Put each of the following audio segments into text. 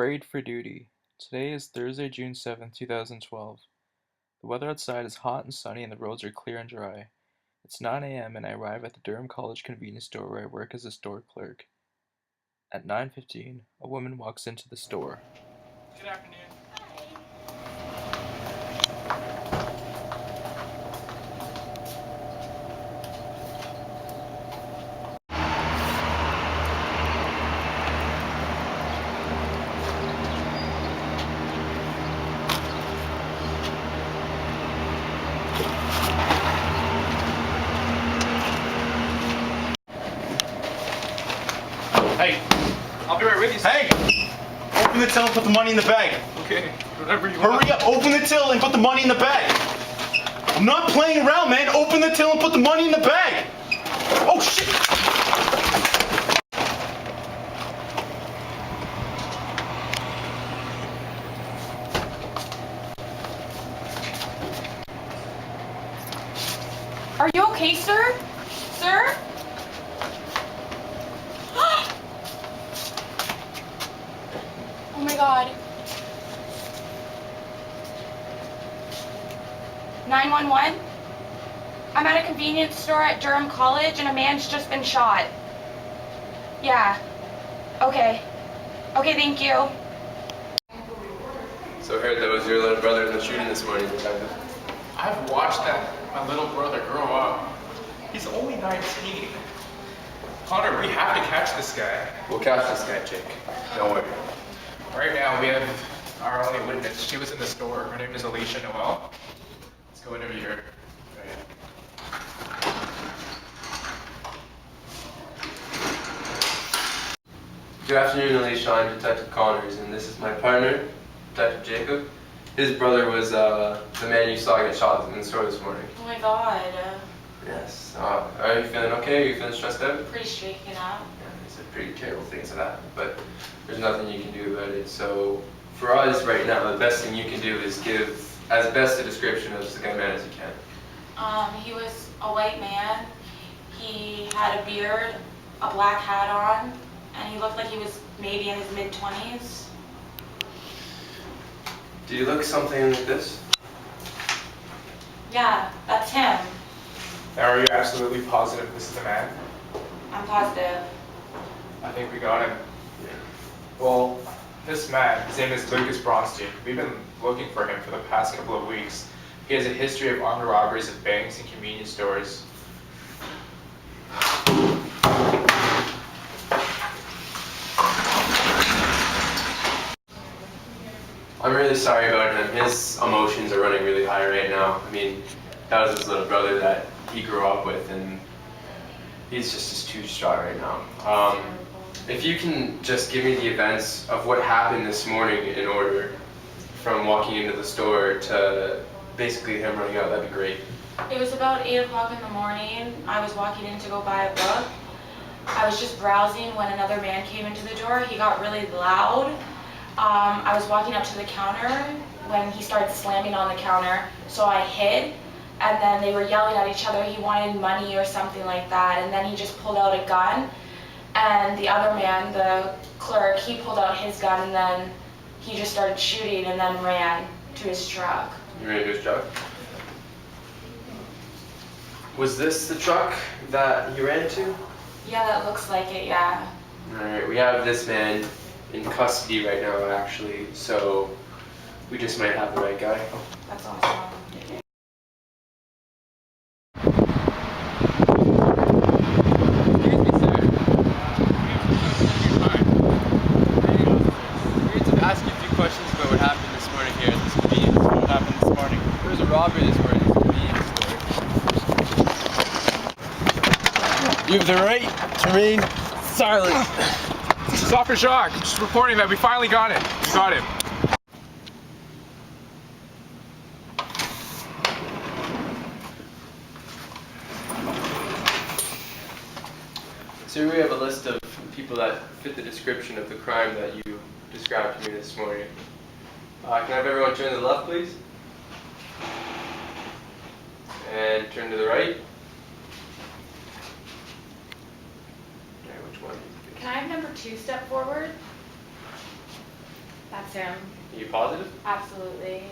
Parade for duty. Today is Thursday, June 7th, 2012. The weather outside is hot and sunny and the roads are clear and dry. It's 9 a.m. and I arrive at the Durham College convenience store where I work as a store clerk. At 9:15, a woman walks into the store. Good afternoon. Hey, I'll be right with you. Hey! Open the till and put the money in the bag. Okay, whatever you want. Hurry up, open the till and put the money in the bag. I'm not playing around, man. Open the till and put the money in the bag. Oh, shit! Are you okay, sir? Sir? Oh my God. 911? I'm at a convenience store at Durham College and a man's just been shot. Yeah. Okay. Okay, thank you. So I heard that was your little brother in the shooting this morning. I've watched my little brother grow up. He's only 19. Conor, we have to catch this guy. We'll catch this guy, Jake. Don't worry. Right now, we have our only witness. She was in the store. Her name is Eliesha Noel. Let's go interview her. Good afternoon, Eliesha. I'm Detective Connors, and this is my partner, Detective Jacob. His brother was the man you saw get shot in the store this morning. Oh my God. Yes. Are you feeling okay? Are you feeling stressed out? Pretty shaken up. Yeah, it's a pretty terrible thing to happen, but there's nothing you can do about it. So for us right now, the best thing you can do is give as best a description of the young man as you can. He was a white man. He had a beard, a black hat on, and he looked like he was maybe in his mid-20s. Do you look something like this? Yeah, that's him. Now, are you absolutely positive this is the man? I'm positive. I think we got him. Well, this man, his name is Bronstine. We've been looking for him for the past couple of weeks. He has a history of armed robberies at banks and convenience stores. I'm really sorry about him. His emotions are running really high right now. I mean, that was his little brother that he grew up with, and he's just too distraught right now. If you can just give me the events of what happened this morning in order, from walking into the store to basically him running out, that'd be great. It was about 8 o'clock in the morning. I was walking in to go buy a book. I was just browsing when another man came into the door. He got really loud. I was walking up to the counter when he started slamming on the counter, so I hid, and then they were yelling at each other. He wanted money or something like that, and then he just pulled out a gun, and the other man, the clerk, he pulled out his gun, and then he just started shooting and then ran to his truck. You ran to his truck? Was this the truck that he ran to? Yeah, that looks like it, yeah. Alright, we have this man in custody right now, actually, so we just might have the right guy. That's awesome. Ask you a few questions about what happened this morning here at this convenience store. What happened this morning? There was a robbery this morning at this convenience store. You have the right to remain silent. This is Officer Jacques, just reporting that we finally got him. We got him. So here we have a list of people that fit the description of the crime that you described to me this morning. Can I have everyone turn to the left, please? And turn to the right. Okay, which one? Can I have number 2 step forward? That's him. Are you positive? Absolutely.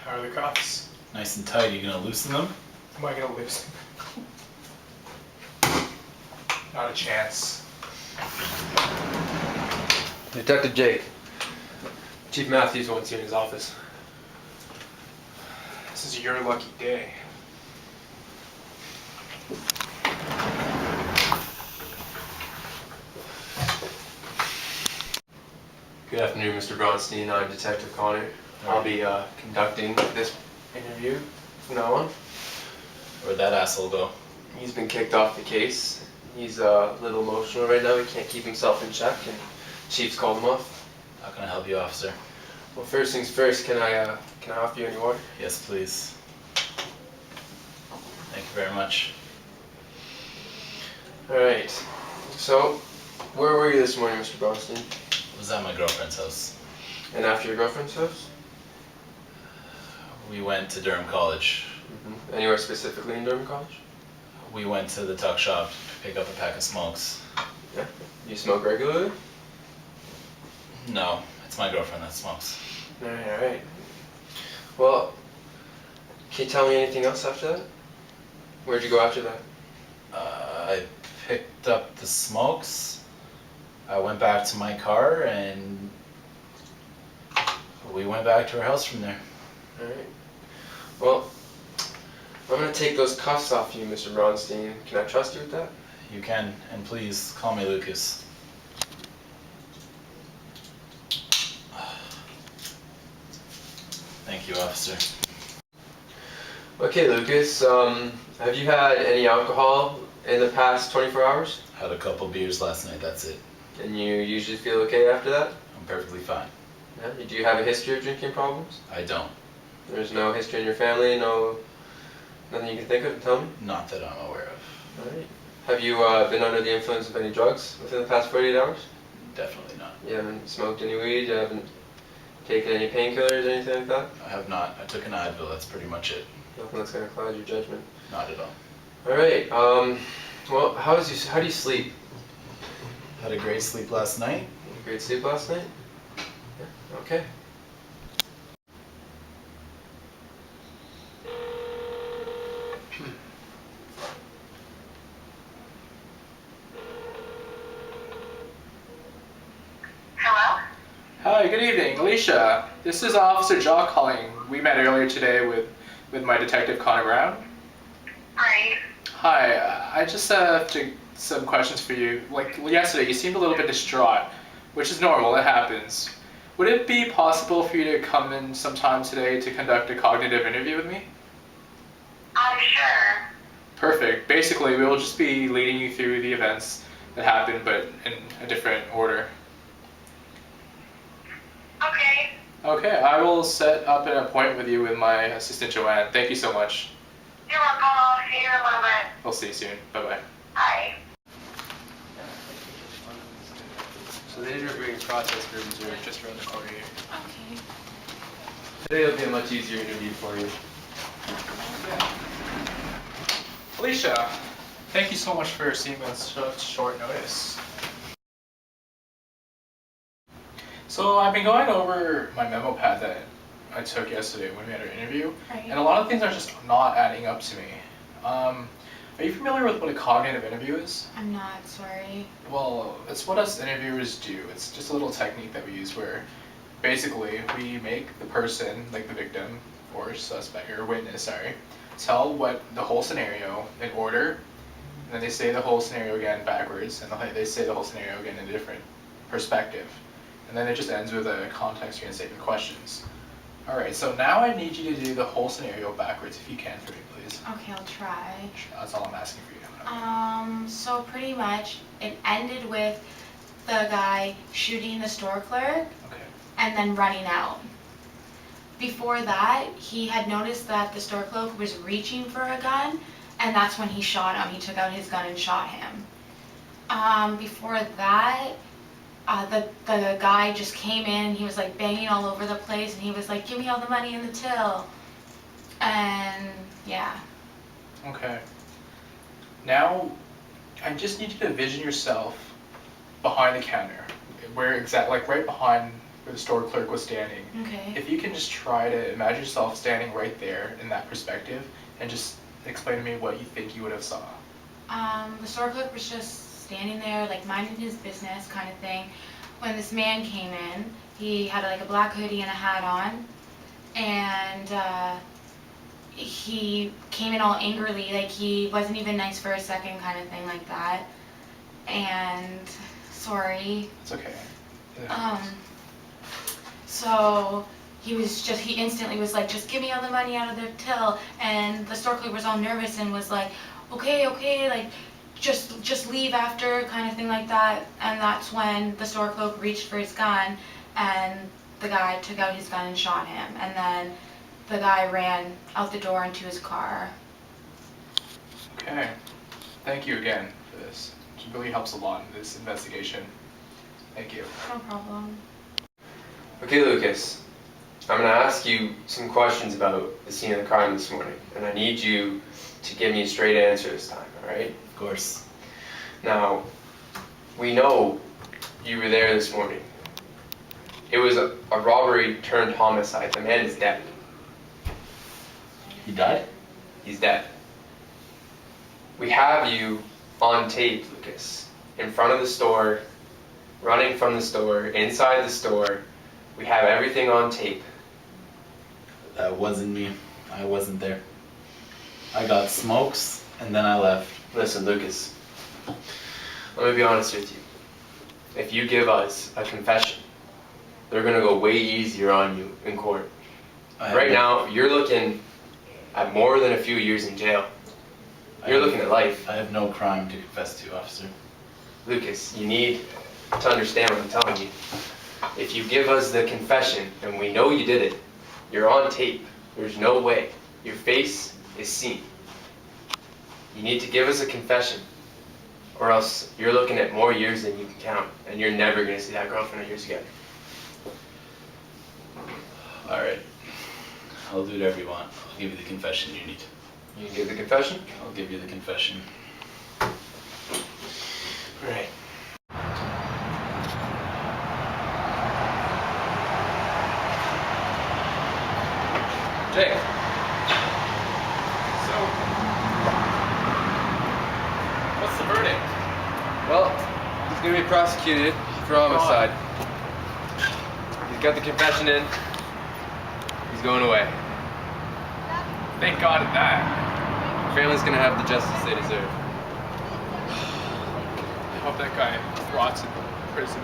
How are the cuffs? Nice and tight. You gonna loosen them? Am I gonna lose? Not a chance. Detective Jake. Chief Matthews wants you in his office. This is your lucky day. Good afternoon, Mr. Bronstine. I'm Detective Conor. I'll be conducting this interview from now on. Where'd that asshole go? He's been kicked off the case. He's a little emotional right now. He can't keep himself in check, and Chief's called him off. How can I help you, officer? Well, first things first. Can I offer you any water? Yes, please. Thank you very much. All right. So, where were you this morning, Mr. Bronstine? I was at my girlfriend's house. And after your girlfriend's house? We went to Durham College. Mm-hmm. Anywhere specifically in Durham College? We went to the tuck shop to pick up a pack of smokes. Yeah. You smoke regularly? No, it's my girlfriend that smokes. All right. Well, can you tell me anything else after that? Where'd you go after that? I picked up the smokes. I went back to my car and we went back to her house from there. All right. Well, I'm gonna take those cuffs off you, Mr. Bronstine. Can I trust you with that? You can, and please call me Lucas. Thank you, officer. Okay, Lucas. Have you had any alcohol in the past 24 hours? Had a couple beers last night, that's it. And you usually feel okay after that? I'm perfectly fine. Yeah. Do you have a history of drinking problems? I don't. There's no history in your family, nothing you can think of? Tell me. Not that I'm aware of. Alright. Have you been under the influence of any drugs within the past 48 hours? Definitely not. You haven't smoked any weed? You haven't taken any painkillers or anything like that? I have not. I took an Advil, that's pretty much it. Nothing that's going to cloud your judgment? Not at all. Alright, well, how do you sleep? Had a great sleep last night. Great sleep last night? Yeah, okay. Hello? Hi, good evening, Eliesha. This is Officer Jacques calling. We met earlier today with my detective Conor Brown. Right. Hi, I just have some questions for you. Like yesterday, you seemed a little bit distraught, which is normal, it happens. Would it be possible for you to come in sometime today to conduct a cognitive interview with me? I'm sure. Perfect. Basically, we will just be leading you through the events that happened, but in a different order. Okay. Okay, I will set up an appointment with you with my assistant Joanne. Thank you so much. You're welcome. I'll see you in a little bit. I'll see you soon. Bye-bye. Bye. So the interviewing process rooms are just around the corner here. Okay. Today will be a much easier interview for you. Eliesha, thank you so much for seeing me on such short notice. So I've been going over my memo pad that I took yesterday when we had our interview, Right. and a lot of things are just not adding up to me. Are you familiar with what a cognitive interview is? I'm not, sorry. Well, it's what us interviewers do. It's just a little technique that we use where basically we make the person, like the victim or suspect or witness, tell what the whole scenario in order then they say the whole scenario again backwards, and they say the whole scenario again in a different perspective. And then it just ends with a context and statement questions. Alright, so now I need you to do the whole scenario backwards if you can for me, please. Okay, I'll try. That's all I'm asking for you. So pretty much it ended with the guy shooting the store clerk Okay. and then running out. Before that, he had noticed that the store clerk was reaching for a gun, and that's when he shot him. He took out his gun and shot him. Before that, the guy just came in, he was like banging all over the place, and he was like, give me all the money in the till. And yeah. Okay. Now, I just need you to envision yourself behind the counter, like right behind where the store clerk was standing. Okay. If you can just try to imagine yourself standing right there in that perspective, and just explain to me what you think you would have saw. The store clerk was just standing there, like minding his business kind of thing. When this man came in, he had like a black hoodie and a hat on, and he came in all angrily, like he wasn't even nice for a second kind of thing like that. And sorry. It's okay. So he instantly was like, just give me all the money out of the till. And the store clerk was all nervous and was like, okay, like just leave after, kind of thing like that. And that's when the store clerk reached for his gun, and the guy took out his gun and shot him. And then the guy ran out the door into his car. Okay. Thank you again for this. It really helps a lot in this investigation. Thank you. No problem. Okay, Lucas. I'm going to ask you some questions about the scene of the crime this morning, and I need you to give me a straight answer this time, alright? Of course. Now, we know you were there this morning. It was a robbery turned homicide. The man is dead. He died? He's dead. We have you on tape, Lucas, in front of the store, running from the store, inside the store. We have everything on tape. That wasn't me. I wasn't there. I got smokes, and then I left. Listen, Lucas, let me be honest with you. If you give us a confession, they're going to go way easier on you in court. Right now, you're looking at more than a few years in jail. You're looking at life. I have no crime to confess to, officer. Lucas, you need to understand what I'm telling you. If you give us the confession, and we know you did it, you're on tape. There's no way. Your face is seen. You need to give us a confession, or else you're looking at more years than you can count, and you're never going to see that girlfriend of yours again. Alright. I'll do whatever you want. I'll give you the confession you need. You can give the confession? I'll give you the confession. Right. Jake. So, what's the verdict? Well, he's going to be prosecuted for homicide. He's got the confession in. He's going away. Thank God at that. Family's going to have the justice they deserve. I hope that guy rots in prison.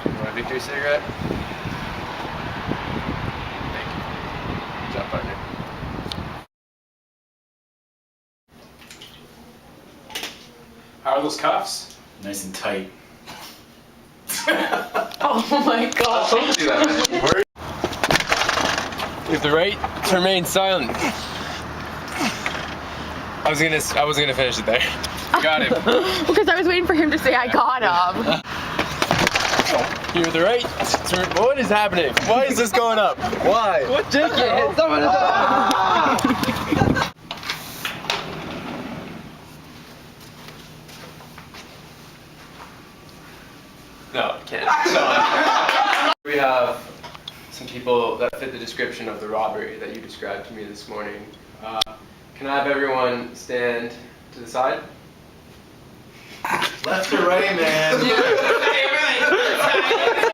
You want a victory cigarette? Thank you. Good job, partner. How are those cuffs? Nice and tight. Oh my God. Don't do that, man. You have the right to remain silent. I wasn't gonna finish it there. Got him. Because I was waiting for him to say I got him. You have the right to. What is happening? Why is this going up? Why? What? Jake, you hit someone. No, I can't. We have some people that fit the description of the robbery that you described to me this morning. Can I have everyone stand to the side? Left or right, man?